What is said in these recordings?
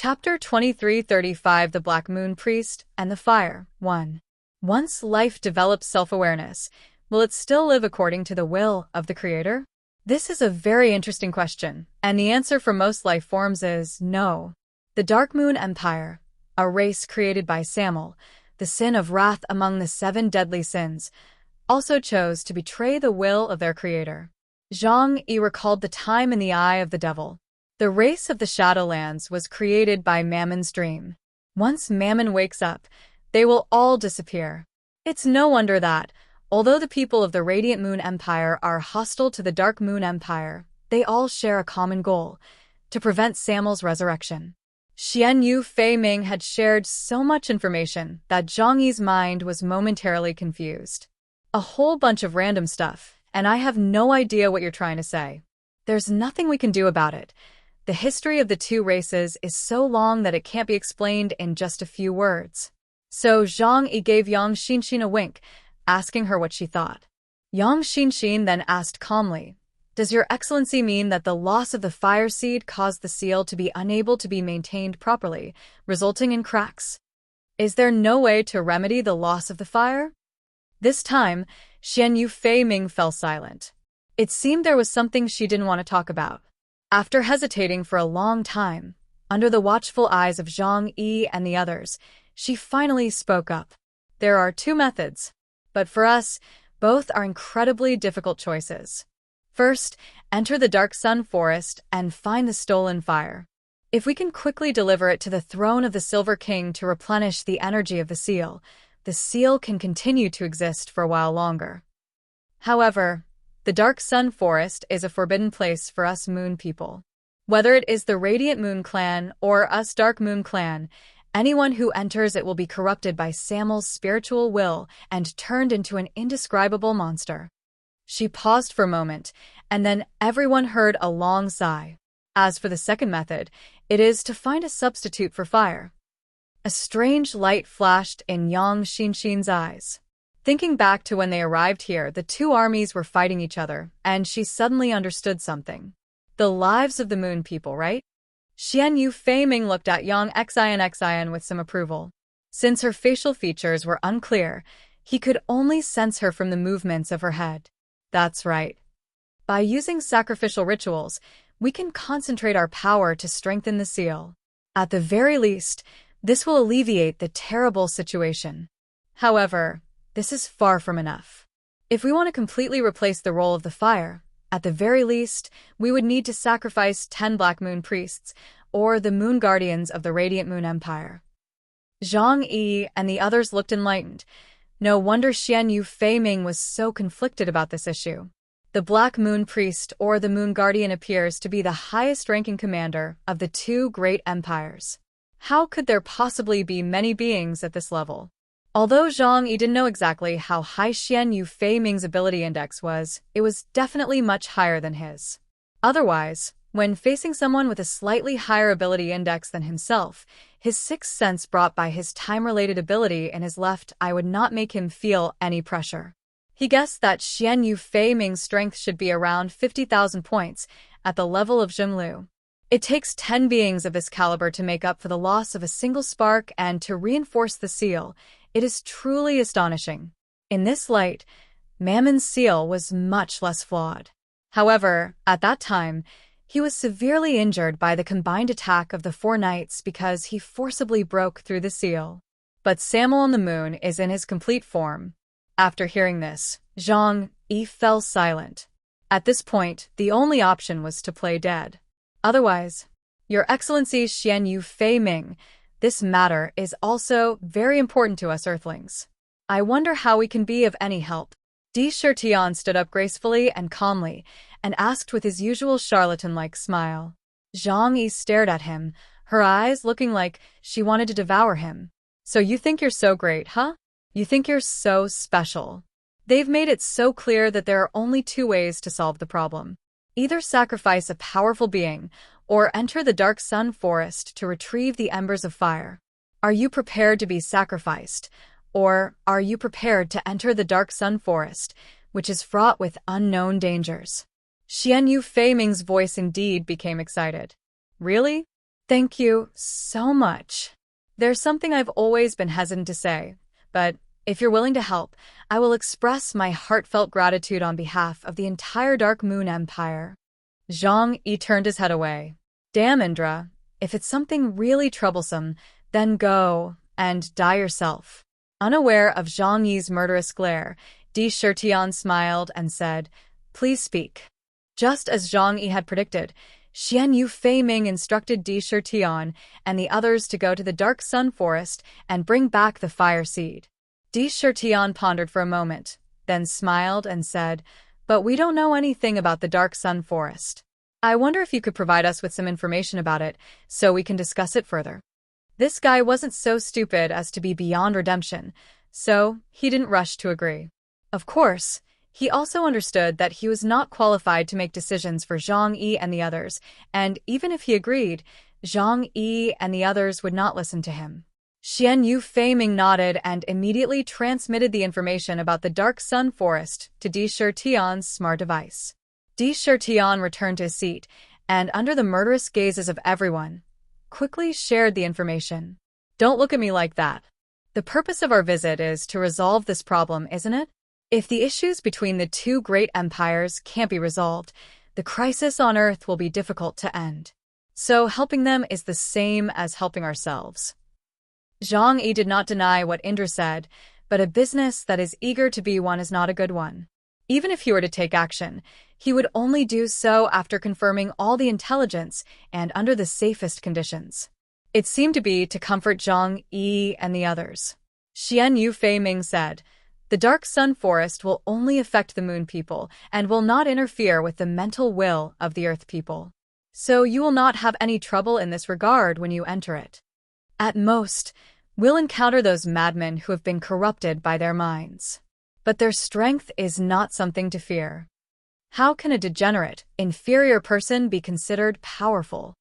Chapter 2335 The Black Moon Priest and the Fire 1. Once life develops self-awareness, will it still live according to the will of the Creator? This is a very interesting question, and the answer for most life forms is no. The Dark Moon Empire, a race created by Samel, the sin of wrath among the 7 deadly sins, also chose to betray the will of their Creator. Zhang Yi recalled the time in the Eye of the Devil. The race of the Shadowlands was created by Mammon's dream. Once Mammon wakes up, they will all disappear. It's no wonder that, although the people of the Radiant Moon Empire are hostile to the Dark Moon Empire, they all share a common goal: to prevent Samel's resurrection. Xian Yu Fei Ming had shared so much information that Zhang Yi's mind was momentarily confused. A whole bunch of random stuff, and I have no idea what you're trying to say. There's nothing we can do about it. The history of the 2 races is so long that it can't be explained in just a few words. So Zhang Yi gave Yang Xinxin a wink, asking her what she thought. Yang Xinxin then asked calmly, "Does Your Excellency mean that the loss of the fire seed caused the seal to be unable to be maintained properly, resulting in cracks? Is there no way to remedy the loss of the fire?" This time, Xian Yu Fei Ming fell silent. It seemed there was something she didn't want to talk about. After hesitating for a long time, under the watchful eyes of Zhang Yi and the others, she finally spoke up. "There are 2 methods, but for us, both are incredibly difficult choices. First, enter the Dark Sun Forest and find the stolen fire. If we can quickly deliver it to the throne of the Silver King to replenish the energy of the seal can continue to exist for a while longer. However, the Dark Sun Forest is a forbidden place for us Moon people. Whether it is the Radiant Moon Clan or us Dark Moon Clan, anyone who enters it will be corrupted by Samel's spiritual will and turned into an indescribable monster." She paused for a moment, and then everyone heard a long sigh. As for the second method, it is to find a substitute for fire. A strange light flashed in Yang Xinxin's eyes. Thinking back to when they arrived here, the 2 armies were fighting each other, and she suddenly understood something. The lives of the Moon people, right? Xian Yu Fei Ming looked at Yang Xian with some approval. Since her facial features were unclear, he could only sense her from the movements of her head. That's right. By using sacrificial rituals, we can concentrate our power to strengthen the seal. At the very least, this will alleviate the terrible situation. However, this is far from enough. If we want to completely replace the role of the fire, at the very least, we would need to sacrifice 10 Black Moon Priests, or the Moon Guardians of the Radiant Moon Empire. Zhang Yi and the others looked enlightened. No wonder Xian Yu Fei Ming was so conflicted about this issue. The Black Moon Priest or the Moon Guardian appears to be the highest-ranking commander of the 2 great empires. How could there possibly be many beings at this level? Although Zhang Yi didn't know exactly how high Xian Yu Fei Ming's ability index was, it was definitely much higher than his. Otherwise, when facing someone with a slightly higher ability index than himself, his 6th sense brought by his time-related ability in his left eye would not make him feel any pressure. He guessed that Xian Yu Fei Ming's strength should be around 50,000 points at the level of Zhenglu. It takes 10 beings of this caliber to make up for the loss of a single spark and to reinforce the seal. It is truly astonishing. In this light, Mammon's seal was much less flawed. However, at that time, he was severely injured by the combined attack of the 4 knights because he forcibly broke through the seal. But Samel on the moon is in his complete form. After hearing this, Zhang Yi fell silent. At this point, the only option was to play dead. Otherwise, Your Excellency Xian Yu Fei Ming, this matter is also very important to us Earthlings. I wonder how we can be of any help. Di Shirtian stood up gracefully and calmly, and asked with his usual charlatan-like smile. Zhang Yi stared at him, her eyes looking like she wanted to devour him. "So you think you're so great, huh? You think you're so special?" They've made it so clear that there are only 2 ways to solve the problem. Either sacrifice a powerful being, or enter the Dark Sun Forest to retrieve the embers of fire. Are you prepared to be sacrificed? Or are you prepared to enter the Dark Sun Forest, which is fraught with unknown dangers? Xian Yu Fei Ming's voice indeed became excited. Really? Thank you so much. There's something I've always been hesitant to say, but if you're willing to help, I will express my heartfelt gratitude on behalf of the entire Dark Moon Empire. Zhang Yi turned his head away. Damn, Indra, if it's something really troublesome, then go and die yourself. Unaware of Zhang Yi's murderous glare, Di Shirtian smiled and said, Please speak. Just as Zhang Yi had predicted, Xian Yu Fei Ming instructed Di Shirtian and the others to go to the Dark Sun Forest and bring back the fire seed. Di Shirtian pondered for a moment, then smiled and said, But we don't know anything about the Dark Sun Forest. I wonder if you could provide us with some information about it so we can discuss it further. This guy wasn't so stupid as to be beyond redemption, so he didn't rush to agree. Of course, he also understood that he was not qualified to make decisions for Zhang Yi and the others, and even if he agreed, Zhang Yi and the others would not listen to him. Xian Yu Fei Ming nodded and immediately transmitted the information about the Dark Sun Forest to Di Shirtian's smart device. Di Shirtian returned to his seat, and under the murderous gazes of everyone, quickly shared the information. Don't look at me like that. The purpose of our visit is to resolve this problem, isn't it? If the issues between the two great empires can't be resolved, the crisis on Earth will be difficult to end. So helping them is the same as helping ourselves. Zhang Yi did not deny what Indra said, but a business that is eager to be one is not a good one. Even if he were to take action, he would only do so after confirming all the intelligence and under the safest conditions. It seemed to be to comfort Zhang Yi and the others. Xian Yu Fei Ming said, The Dark Sun Forest will only affect the Moon people and will not interfere with the mental will of the Earth people. So you will not have any trouble in this regard when you enter it. At most, we'll encounter those madmen who have been corrupted by their minds. But their strength is not something to fear. How can a degenerate, inferior person be considered powerful?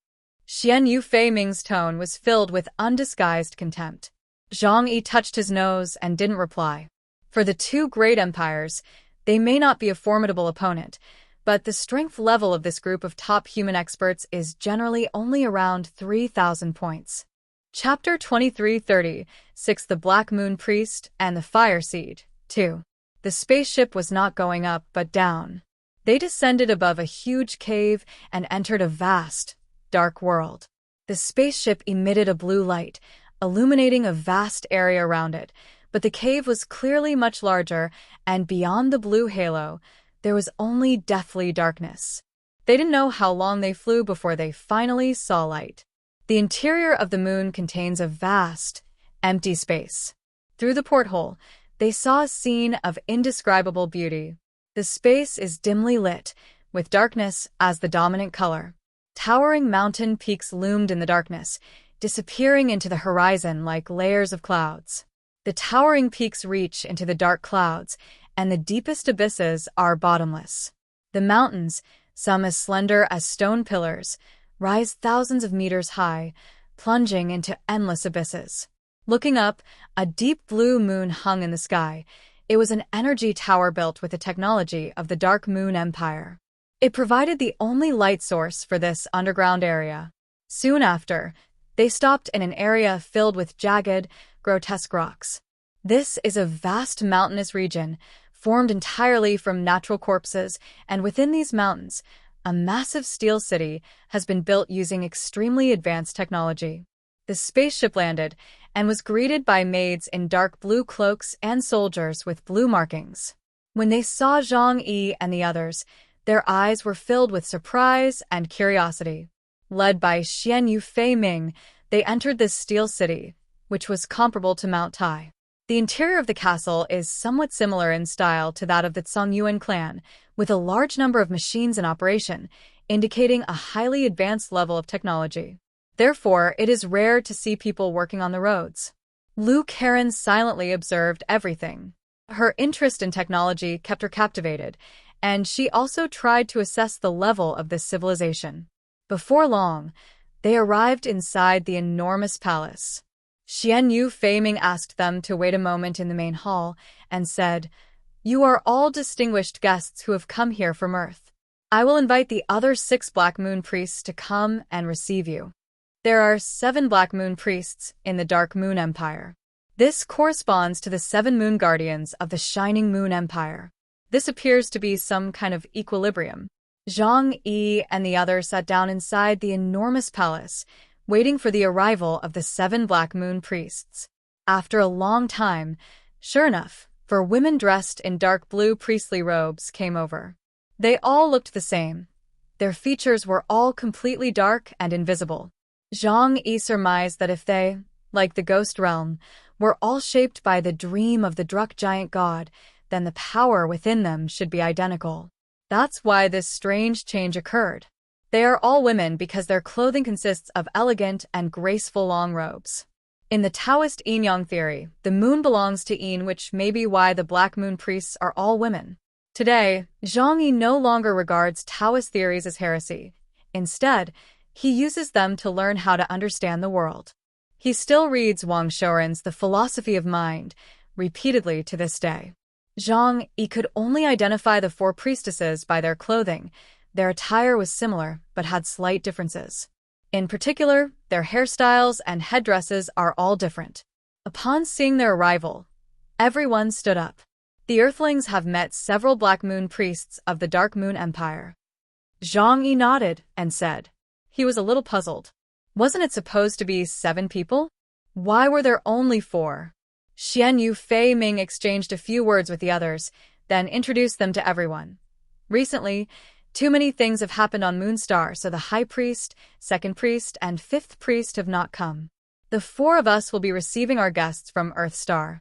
Xian Yu Fei Ming's tone was filled with undisguised contempt. Zhang Yi touched his nose and didn't reply. For the two great empires, they may not be a formidable opponent, but the strength level of this group of top human experts is generally only around 3,000 points. Chapter 2336, The Black Moon Priest and the Fire Seed. 2. The spaceship was not going up but down. They descended above a huge cave and entered a vast, dark world. The spaceship emitted a blue light, illuminating a vast area around it, but the cave was clearly much larger, and beyond the blue halo, there was only deathly darkness. They didn't know how long they flew before they finally saw light. The interior of the moon contains a vast, empty space. Through the porthole, they saw a scene of indescribable beauty. The space is dimly lit, with darkness as the dominant color. Towering mountain peaks loomed in the darkness, disappearing into the horizon like layers of clouds. The towering peaks reach into the dark clouds, and the deepest abysses are bottomless. The mountains, some as slender as stone pillars, rise thousands of meters high, plunging into endless abysses. Looking up, a deep blue moon hung in the sky. It was an energy tower built with the technology of the Dark Moon Empire. It provided the only light source for this underground area. Soon after, they stopped in an area filled with jagged, grotesque rocks. This is a vast mountainous region, formed entirely from natural corpses, and within these mountains, a massive steel city has been built using extremely advanced technology. The spaceship landed and was greeted by maids in dark blue cloaks and soldiers with blue markings. When they saw Zhang Yi and the others, their eyes were filled with surprise and curiosity. Led by Xian Yu Fei Ming, they entered this steel city, which was comparable to Mount Tai. The interior of the castle is somewhat similar in style to that of the Songyuan clan, with a large number of machines in operation, indicating a highly advanced level of technology. Therefore, it is rare to see people working on the roads. Lu Karen silently observed everything. Her interest in technology kept her captivated, and she also tried to assess the level of this civilization. Before long, they arrived inside the enormous palace. Xian Yu Fei Ming asked them to wait a moment in the main hall and said, "You are all distinguished guests who have come here from Earth. I will invite the other 6 Black Moon priests to come and receive you." There are 7 Black Moon priests in the Dark Moon Empire. This corresponds to the 7 moon guardians of the Shining Moon Empire. This appears to be some kind of equilibrium. Zhang Yi and the others sat down inside the enormous palace, waiting for the arrival of the 7 Black Moon priests. After a long time, sure enough, 4 women dressed in dark blue priestly robes came over. They all looked the same. Their features were all completely dark and invisible. Zhang Yi surmised that if they, like the ghost realm, were all shaped by the dream of the Druk giant god, then the power within them should be identical. That's why this strange change occurred. They are all women because their clothing consists of elegant and graceful long robes. In the Taoist yin-yang theory, the moon belongs to yin, which may be why the Black Moon priests are all women. Today, Zhang Yi no longer regards Taoist theories as heresy. Instead, he uses them to learn how to understand the world. He still reads Wang Shouren's The Philosophy of Mind repeatedly to this day. Zhang Yi could only identify the 4 priestesses by their clothing. Their attire was similar, but had slight differences. In particular, their hairstyles and headdresses are all different. Upon seeing their arrival, everyone stood up. The Earthlings have met several Black Moon priests of the Dark Moon Empire. Zhang Yi nodded and said. He was a little puzzled. Wasn't it supposed to be 7 people? Why were there only 4? Xian Yu Fei Ming exchanged a few words with the others, then introduced them to everyone. Recently, too many things have happened on Moonstar, so the High Priest, Second Priest, and 5th Priest have not come. The 4 of us will be receiving our guests from Earthstar.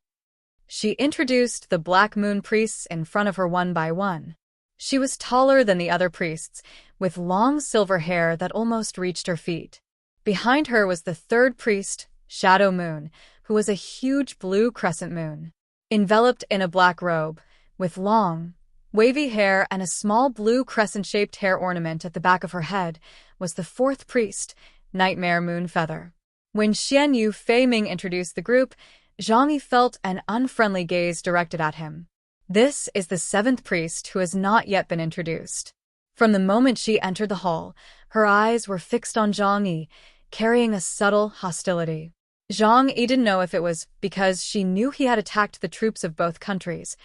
She introduced the Black Moon priests in front of her one by one. She was taller than the other priests, with long silver hair that almost reached her feet. Behind her was the 3rd priest, Shadow Moon, who was a huge blue crescent moon. Enveloped in a black robe, with long, wavy hair and a small blue crescent-shaped hair ornament at the back of her head, was the 4th priest, Nightmare Moon Feather. When Xian Yu Fei Ming introduced the group, Zhang Yi felt an unfriendly gaze directed at him. This is the 7th priest who has not yet been introduced. From the moment she entered the hall, her eyes were fixed on Zhang Yi, carrying a subtle hostility. Zhang Yi didn't know if it was because she knew he had attacked the troops of both countries,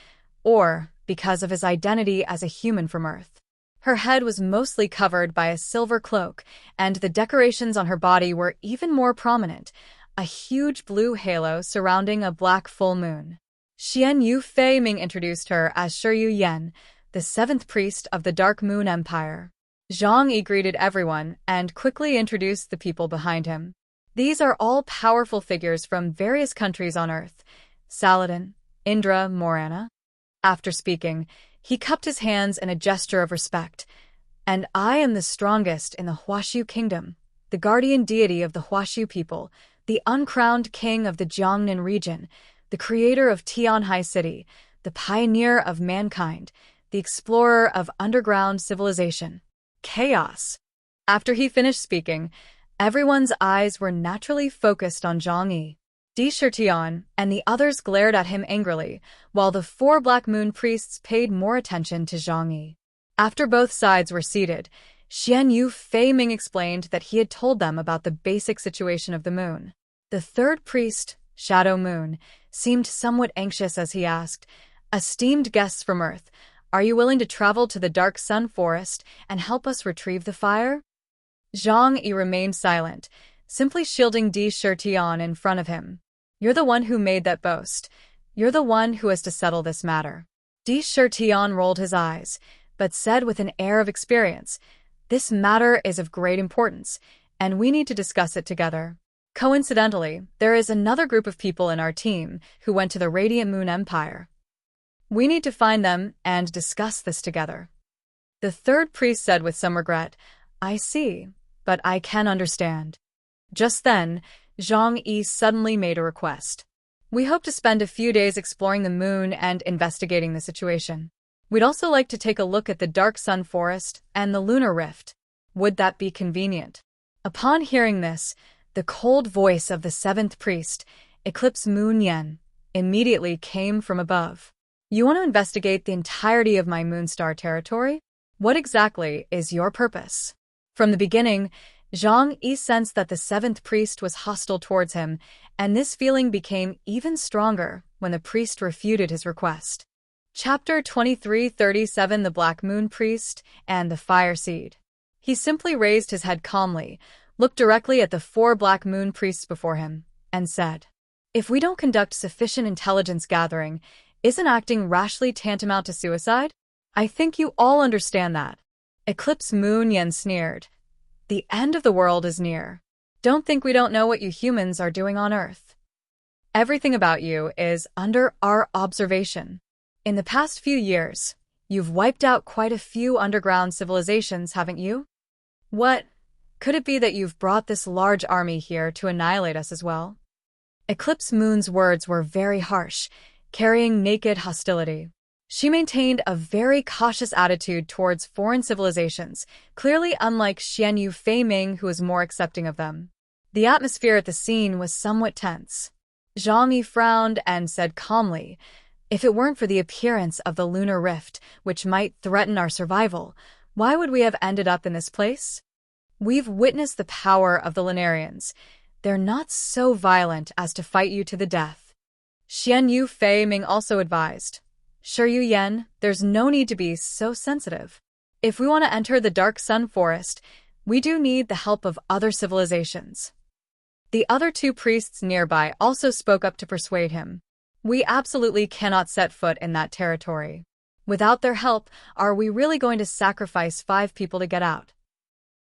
or because of his identity as a human from Earth. Her head was mostly covered by a silver cloak, and the decorations on her body were even more prominent, a huge blue halo surrounding a black full moon. Xian Yu Fei Ming introduced her as Shiyu Yan, the 7th priest of the Dark Moon Empire. Zhang Yi greeted everyone and quickly introduced the people behind him. These are all powerful figures from various countries on Earth. Saladin, Indra, Morana. After speaking, he cupped his hands in a gesture of respect. And I am the strongest in the Huashu kingdom, the guardian deity of the Huashu people, the uncrowned king of the Jiangnan region, the creator of Tianhai City, the pioneer of mankind, the explorer of underground civilization. Chaos. After he finished speaking, everyone's eyes were naturally focused on Zhang Yi. Di Shirtian and the others glared at him angrily, while the 4 Black Moon priests paid more attention to Zhang Yi. After both sides were seated, Xian Yu Fei Ming explained that he had told them about the basic situation of the moon. The 3rd priest, Shadow Moon, seemed somewhat anxious as he asked, "Esteemed guests from Earth, are you willing to travel to the Dark Sun Forest and help us retrieve the fire?" Zhang Yi remained silent, simply shielding Di Shirtian in front of him. "You're the one who made that boast. You're the one who has to settle this matter." Di Shirtian rolled his eyes, but said with an air of experience, "This matter is of great importance, and we need to discuss it together." Coincidentally, there is another group of people in our team who went to the Radiant Moon Empire. We need to find them and discuss this together. The 3rd priest said with some regret, "I see, but I can understand." Just then, Zhang Yi suddenly made a request. "We hope to spend a few days exploring the moon and investigating the situation. We'd also like to take a look at the Dark Sun Forest and the Lunar Rift. Would that be convenient?" Upon hearing this, the cold voice of the 7th priest, Eclipse Moon Yen, immediately came from above. "You want to investigate the entirety of my Moonstar territory? What exactly is your purpose?" From the beginning, Zhang Yi sensed that the seventh priest was hostile towards him, and this feeling became even stronger when the priest refuted his request. Chapter 2337 The Black Moon Priest and the Fire Seed. He simply raised his head calmly, looked directly at the 4 Black Moon Priests before him, and said, "If we don't conduct sufficient intelligence gathering, isn't acting rashly tantamount to suicide? I think you all understand that." Eclipse Moon Yen sneered. "The end of the world is near. Don't think we don't know what you humans are doing on Earth. Everything about you is under our observation. In the past few years, you've wiped out quite a few underground civilizations, haven't you? What? Could it be that you've brought this large army here to annihilate us as well?" Eclipse Moon's words were very harsh, carrying naked hostility. She maintained a very cautious attitude towards foreign civilizations, clearly unlike Xian Yu Fei Ming, who was more accepting of them. The atmosphere at the scene was somewhat tense. Zhang Yi frowned and said calmly, "If it weren't for the appearance of the lunar rift, which might threaten our survival, why would we have ended up in this place? We've witnessed the power of the Lunarians. They're not so violent as to fight you to the death." Xian Yu Fei Ming also advised, "Sure Yu Yen, there's no need to be so sensitive. If we want to enter the Dark Sun Forest, we do need the help of other civilizations." The other 2 priests nearby also spoke up to persuade him. "We absolutely cannot set foot in that territory. Without their help, are we really going to sacrifice 5 people to get out?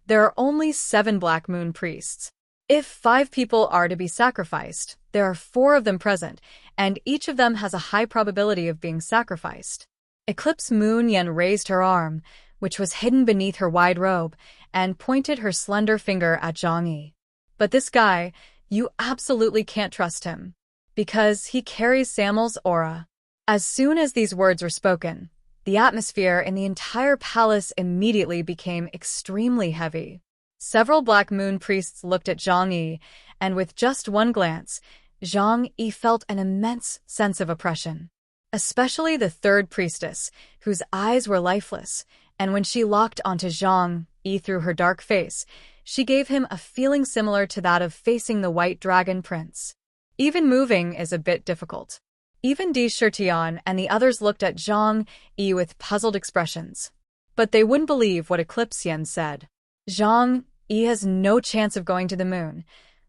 There are only 7 Black Moon priests. If 5 people are to be sacrificed, there are 4 of them present, and each of them has a high probability of being sacrificed." Eclipse Moon Yen raised her arm, which was hidden beneath her wide robe, and pointed her slender finger at Zhang Yi. "But this guy, you absolutely can't trust him, because he carries Samuel's aura." As soon as these words were spoken, the atmosphere in the entire palace immediately became extremely heavy. Several Black Moon priests looked at Zhang Yi, and with just one glance, Zhang Yi felt an immense sense of oppression. Especially the 3rd priestess, whose eyes were lifeless, and when she locked onto Zhang Yi through her dark face, she gave him a feeling similar to that of facing the White Dragon Prince. Even moving is a bit difficult. Even Di Shirtian and the others looked at Zhang Yi with puzzled expressions. But they wouldn't believe what Eclipse Yen said. Zhang Yi has no chance of going to the moon.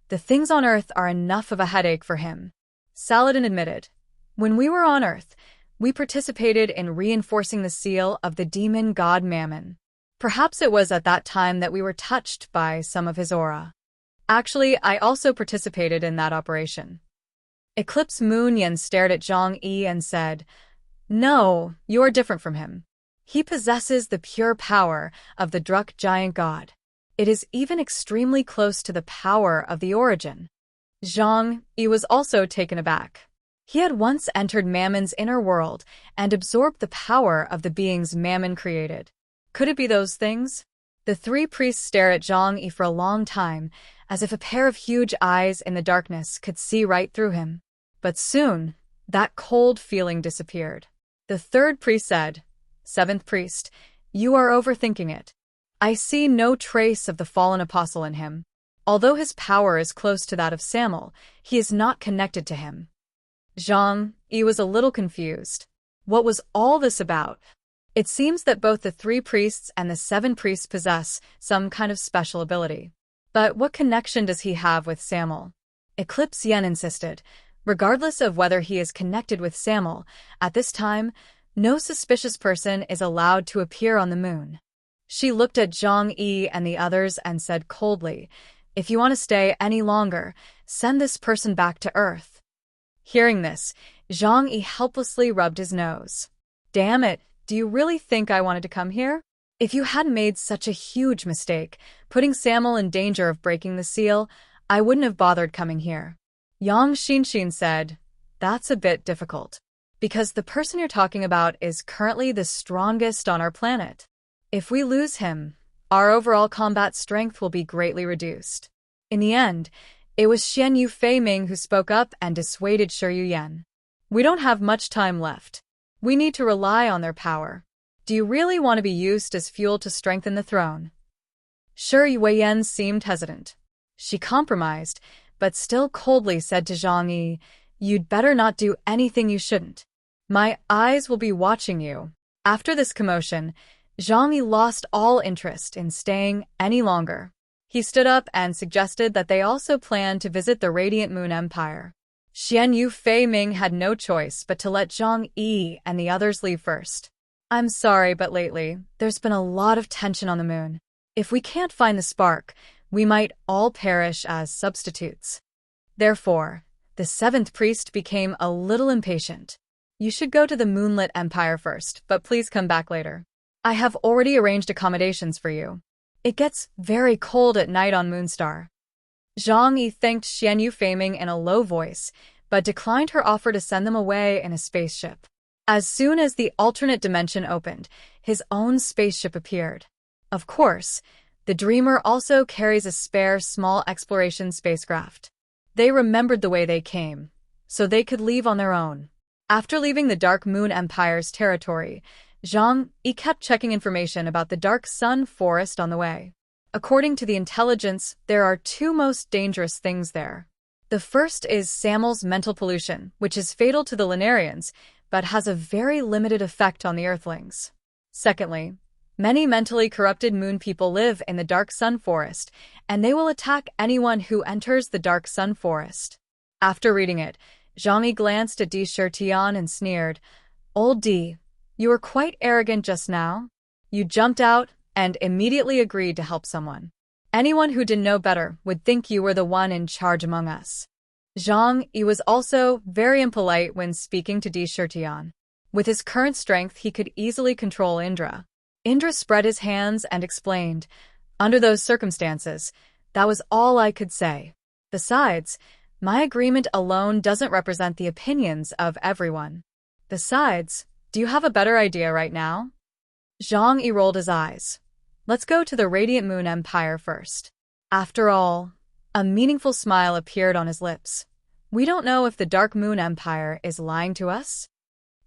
The things on Earth are enough of a headache for him. Saladin admitted, "When we were on Earth, we participated in reinforcing the seal of the demon god Mammon. Perhaps it was at that time that we were touched by some of his aura. Actually, I also participated in that operation." Eclipse Moon Yen stared at Zhang Yi and said, "No, you are different from him. He possesses the pure power of the Druk giant god. It is even extremely close to the power of the origin." Zhang Yi was also taken aback. He had once entered Mammon's inner world and absorbed the power of the beings Mammon created. Could it be those things? The 3 priests stared at Zhang Yi for a long time, as if a pair of huge eyes in the darkness could see right through him. But soon, that cold feeling disappeared. The 3rd priest said, "7th priest, you are overthinking it. I see no trace of the fallen apostle in him. Although his power is close to that of Samuel, he is not connected to him." Zhang Yi was a little confused. What was all this about? It seems that both the 3 priests and the 7 priests possess some kind of special ability. But what connection does he have with Samuel? Eclipse Yen insisted. Regardless of whether he is connected with Samuel, at this time, no suspicious person is allowed to appear on the moon. She looked at Zhang Yi and the others and said coldly, "If you want to stay any longer, send this person back to Earth." Hearing this, Zhang Yi helplessly rubbed his nose. "Damn it, do you really think I wanted to come here? If you hadn't made such a huge mistake, putting Samuel in danger of breaking the seal, I wouldn't have bothered coming here." Yang Xinshin said, "That's a bit difficult, because the person you're talking about is currently the strongest on our planet. If we lose him, our overall combat strength will be greatly reduced." In the end, it was Xian Yu Fei Ming who spoke up and dissuaded Shi Yuyan. "We don't have much time left. We need to rely on their power. Do you really want to be used as fuel to strengthen the throne?" Sure, Wei Yan seemed hesitant. She compromised, but still coldly said to Zhang Yi, "You'd better not do anything you shouldn't. My eyes will be watching you." After this commotion, Zhang Yi lost all interest in staying any longer. He stood up and suggested that they also plan to visit the Radiant Moon Empire. Xian Yu Fei Ming had no choice but to let Zhang Yi and the others leave first. "I'm sorry, but lately, there's been a lot of tension on the moon. If we can't find the spark, we might all perish as substitutes." Therefore, the seventh priest became a little impatient. "You should go to the Moonlit Empire first, but please come back later. I have already arranged accommodations for you. It gets very cold at night on Moonstar." Zhang Yi thanked Xian Yu Feiming in a low voice, but declined her offer to send them away in a spaceship. As soon as the alternate dimension opened, his own spaceship appeared. Of course, the Dreamer also carries a spare small exploration spacecraft. They remembered the way they came, so they could leave on their own. After leaving the Dark Moon Empire's territory, Zhang Yi kept checking information about the Dark Sun Forest on the way. According to the intelligence, there are two most dangerous things there. The first is Samuel's mental pollution, which is fatal to the Lunarians, but has a very limited effect on the Earthlings. Secondly, many mentally corrupted moon people live in the Dark Sun Forest, and they will attack anyone who enters the Dark Sun Forest. After reading it, Zhang Yi glanced at Di Shirtian and sneered, "Old Di, you were quite arrogant just now. You jumped out and immediately agreed to help someone. Anyone who didn't know better would think you were the one in charge among us." Zhang Yi was also very impolite when speaking to Di Shirtian. With his current strength, he could easily control Indra. Indra spread his hands and explained, "Under those circumstances, that was all I could say. Besides, my agreement alone doesn't represent the opinions of everyone. Besides, do you have a better idea right now?" Zhang Yi rolled his eyes. "Let's go to the Radiant Moon Empire first." After all, a meaningful smile appeared on his lips. We don't know if the Dark Moon Empire is lying to us.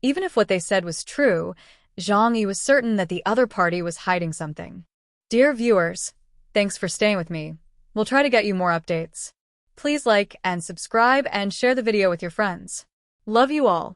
Even if what they said was true, Zhang Yi was certain that the other party was hiding something. Dear viewers, thanks for staying with me. We'll try to get you more updates. Please like and subscribe and share the video with your friends. Love you all.